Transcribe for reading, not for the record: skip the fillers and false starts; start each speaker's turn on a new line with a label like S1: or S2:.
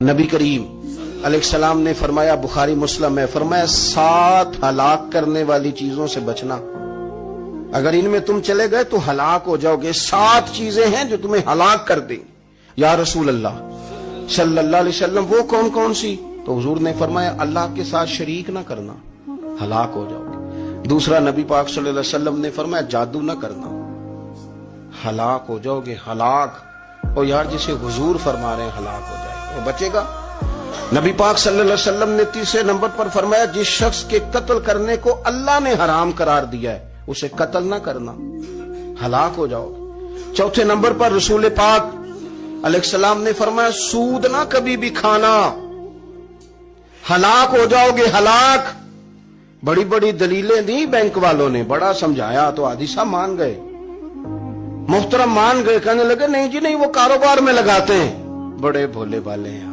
S1: نبی کریم علیہ السلام نے فرمایا، بخاری مسلم ہے، فرمایا 7 ہلاک کرنے والی چیزوں سے بچنا، اگر ان میں تم چلے گئے تو ہلاک ہو جاؤ گے۔ 7 چیزیں ہیں جو تمہیں ہلاک کر دیں۔ یا رسول اللہ صلی اللہ علیہ وسلم وہ کون کون سی؟ تو حضور نے فرمایا اللہ کے ساتھ شریک نہ کرنا، ہلاک ہو جاؤ گے۔ دوسرا نبی پاک صلی اللہ علیہ وسلم نے فرمایا جادو نہ کرنا، ہلاک ہو جاؤ گے، ہلاک۔ اور یار جسے حضور فرما رہے ہیں ہلاک ہو جائے گا، وہ بچے گا؟ نبی پاک صلی اللہ علیہ وسلم نے تیسرے نمبر پر فرمایا جس شخص کے قتل کرنے کو اللہ نے حرام قرار دیا ہے اسے قتل نہ کرنا، ہلاک ہو جاؤ گے۔ چوتھے نمبر پر رسول پاک علیہ السلام نے فرمایا سود نہ کبھی بھی کھانا، ہلاک ہو جاؤ گے، ہلاک۔ بڑی بڑی دلیلیں دی بینک والوں نے، بڑا سمجھایا تو حاجی صاحب مان گئے، محترم مان گئے، کہنے لگے نہیں جی نہیں وہ کاروبار میں لگاتے ہیں، بڑے بھولے والے ہیں۔